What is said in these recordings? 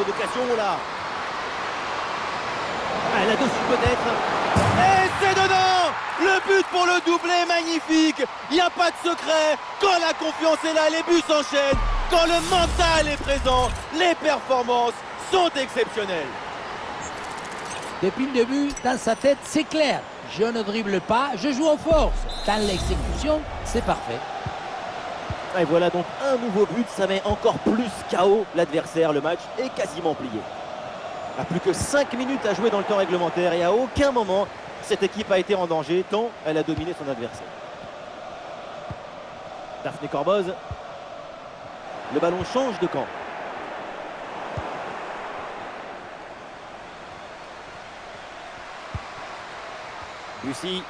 provocation là. Ah, là-dessus peut-être. Et c'est dedans. Le but pour le doublé, magnifique. Il n'y a pas de secret. Quand la confiance est là, les buts s'enchaînent. Quand le mental est présent, les performances sont exceptionnelles. Depuis le début, dans sa tête, c'est clair. Je ne dribble pas, je joue en force. Dans l'exécution, c'est parfait. Et voilà donc un nouveau but, ça met encore plus KO l'adversaire. Le match est quasiment plié. Il n'y a plus que 5 minutes à jouer dans le temps réglementaire et à aucun moment cette équipe a été en danger tant elle a dominé son adversaire. Daphné Corboz. Le ballon change de camp. Lucie.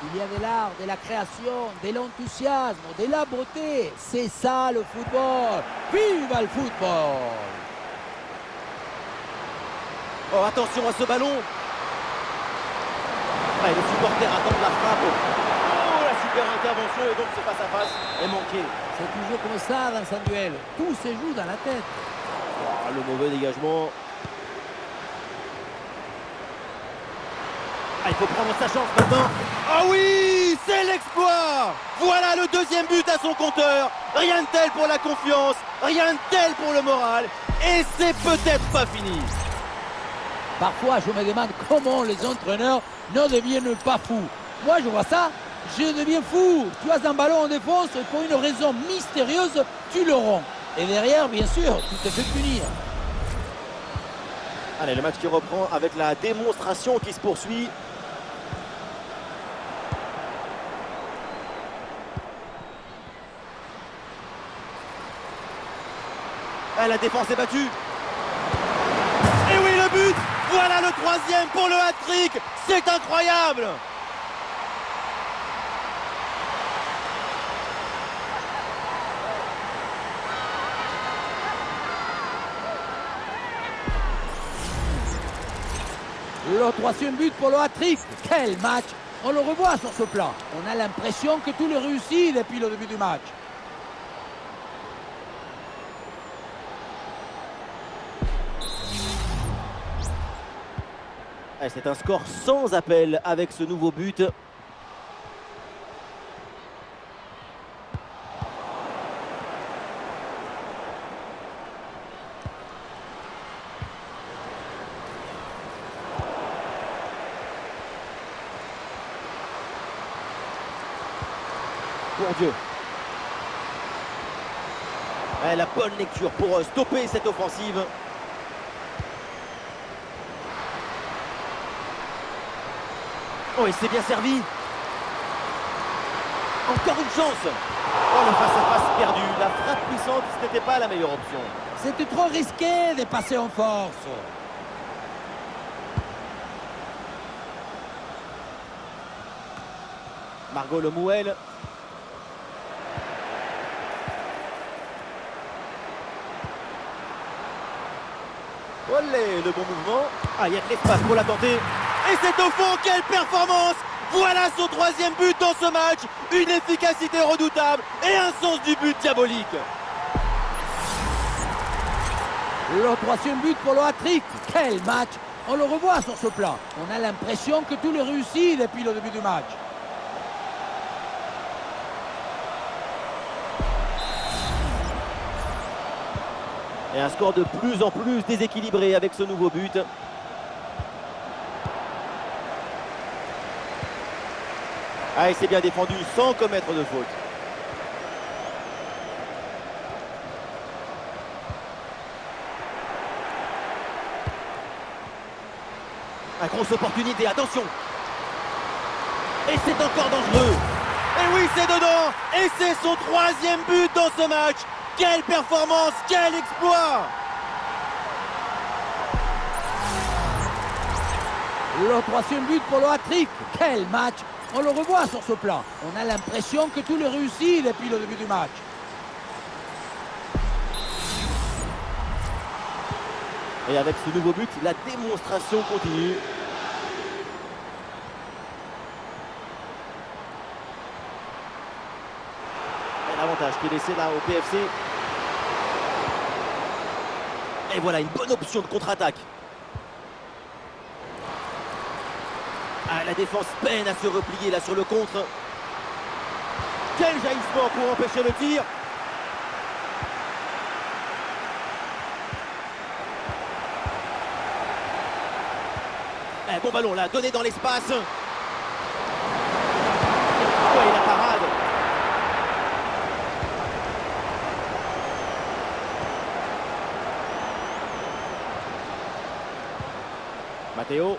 Il y a de l'art, de la création, de l'enthousiasme, de la beauté. C'est ça le football. Vive le football! Oh, attention à ce ballon. Ah, et les supporters attendent la frappe. Oh, la super intervention et donc ce face-à-face est manqué. C'est toujours comme ça dans un duel. Tout se joue dans la tête. Oh, le mauvais dégagement. Ah, il faut prendre sa chance maintenant. Ah oui, c'est l'exploit. Voilà le deuxième but à son compteur. Rien de tel pour la confiance, rien de tel pour le moral. Et c'est peut-être pas fini. Parfois, je me demande comment les entraîneurs ne deviennent pas fous. Moi, je vois ça, je deviens fou. Tu as un ballon en défense et pour une raison mystérieuse, tu le rends. Et derrière, bien sûr, tu te fais punir. Allez, le match qui reprend avec la démonstration qui se poursuit. Ah, la défense est battue. Et oui, le but. Voilà le troisième pour le hat-trick. C'est incroyable. Le troisième but pour le hat-trick. Quel match! On le revoit sur ce plan. On a l'impression que tout le réussit depuis le début du match. C'est un score sans appel avec ce nouveau but. Mon Dieu. La bonne lecture pour stopper cette offensive. Oh, il s'est bien servi. Encore une chance. Oh, le face-à-face perdu. La frappe puissante, ce n'était pas la meilleure option. C'était trop risqué de passer en force. Margot Lemouel. Olé, le bon mouvement. Ah, il y a de l'espace pour la tenter. Et c'est au fond, quelle performance! Voilà son troisième but dans ce match. Une efficacité redoutable et un sens du but diabolique. Le troisième but pour le hat-trick. Quel match! On le revoit sur ce plan. On a l'impression que tout le réussit depuis le début du match. Et un score de plus en plus déséquilibré avec ce nouveau but. Ah, il s'est bien défendu sans commettre de faute. Une grosse opportunité, attention. Et c'est encore dangereux. Et oui, c'est dedans. Et c'est son troisième but dans ce match. Quelle performance, quel exploit! Le troisième but pour le hat-trick. Quel match! On le revoit sur ce plan. On a l'impression que tout le réussit depuis le début du match. Et avec ce nouveau but, la démonstration continue. Et l'avantage qui est laissé là au PFC. Et voilà une bonne option de contre-attaque. Ah, la défense peine à se replier là sur le contre. Quel jaillissement pour empêcher le tir. Bon ballon là, donné dans l'espace. Oui, la parade. Matteo.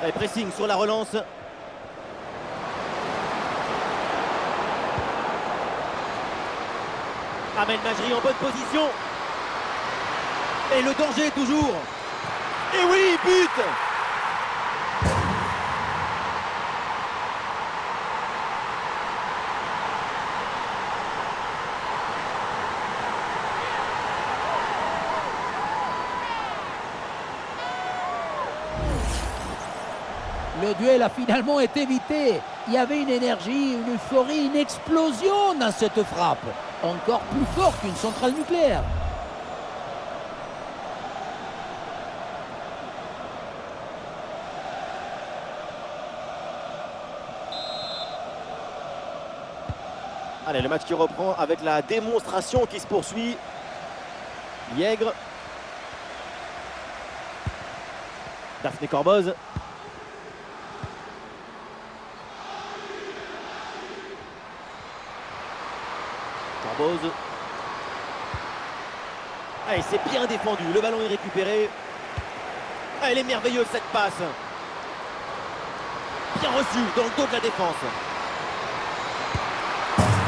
Et pressing sur la relance. Ahmed Majri en bonne position. Et le danger toujours. Et oui, but. Le duel a finalement été évité. Il y avait une énergie, une euphorie, une explosion dans cette frappe. Encore plus fort qu'une centrale nucléaire. Allez, le match qui reprend avec la démonstration qui se poursuit. Yegre. Daphné Corboz. Corboz. Allez, c'est bien défendu. Le ballon est récupéré. Ah, elle est merveilleuse cette passe. Bien reçue dans le dos de la défense.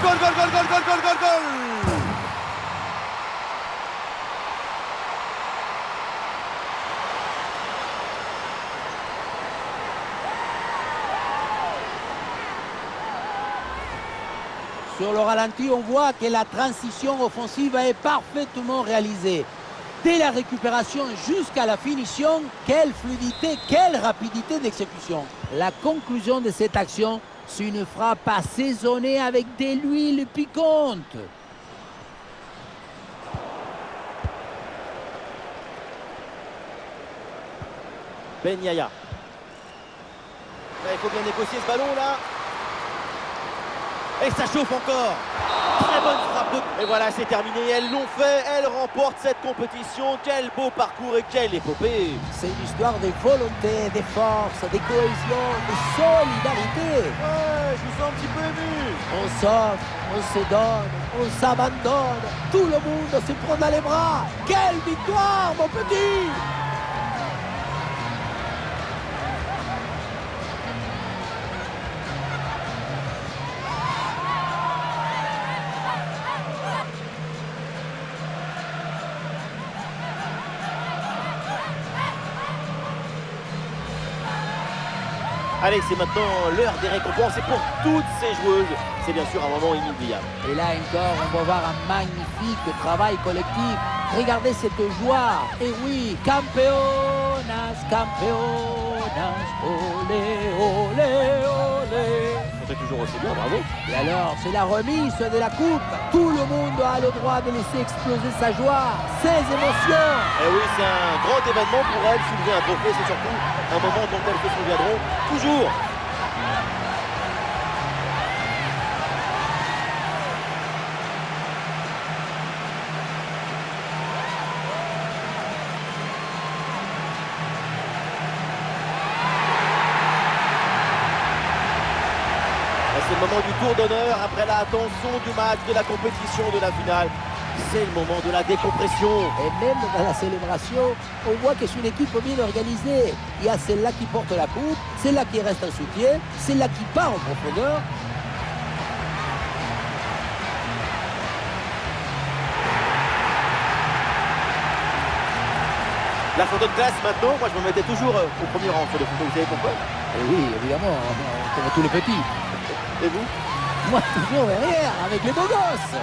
Goal, goal, goal, goal, goal, goal, goal, goal. Sur le ralenti, on voit que la transition offensive est parfaitement réalisée. Dès la récupération jusqu'à la finition, quelle fluidité, quelle rapidité d'exécution. La conclusion de cette action, c'est une frappe assaisonnée avec de l'huile piquante. Ben Yaya. Il faut bien négocier ce ballon là. Et ça chauffe encore. Très bonne frappe de... Et voilà, c'est terminé. Elles l'ont fait. Elles remportent cette compétition. Quel beau parcours et quelle épopée. C'est une histoire de volonté, de force, de cohésion, de solidarité. Ouais, je me sens un petit peu ému. On s'offre, on se donne, on s'abandonne. Tout le monde se prend dans les bras. Quelle victoire, mon petit! Allez, c'est maintenant l'heure des récompenses et pour toutes ces joueuses, c'est bien sûr un moment inoubliable. Et là encore, on va voir un magnifique travail collectif. Regardez cette joie. Et oui, campeonas, campeonas, olé, olé, olé. C'est toujours aussi bien, bravo. Et alors, c'est la remise de la coupe. Tout le monde a le droit de laisser exploser sa joie, ses émotions. Et oui, c'est un grand événement pour elles. Soulever un trophée, c'est surtout un moment dont elles se souviendront toujours. C'est le moment du tour d'honneur après la tension du match, de la compétition, de la finale. C'est le moment de la décompression. Et même dans la célébration, on voit que c'est une équipe bien organisée. Il y a celle-là qui porte la coupe, celle-là qui reste en soutien, celle-là qui part en profondeur. La photo de classe maintenant, moi je me mettais toujours au premier rang sur les photos, vous savez pourquoi? Et oui, évidemment, comme tous les petits. Et vous? Moi, toujours derrière, avec les beaux gosses.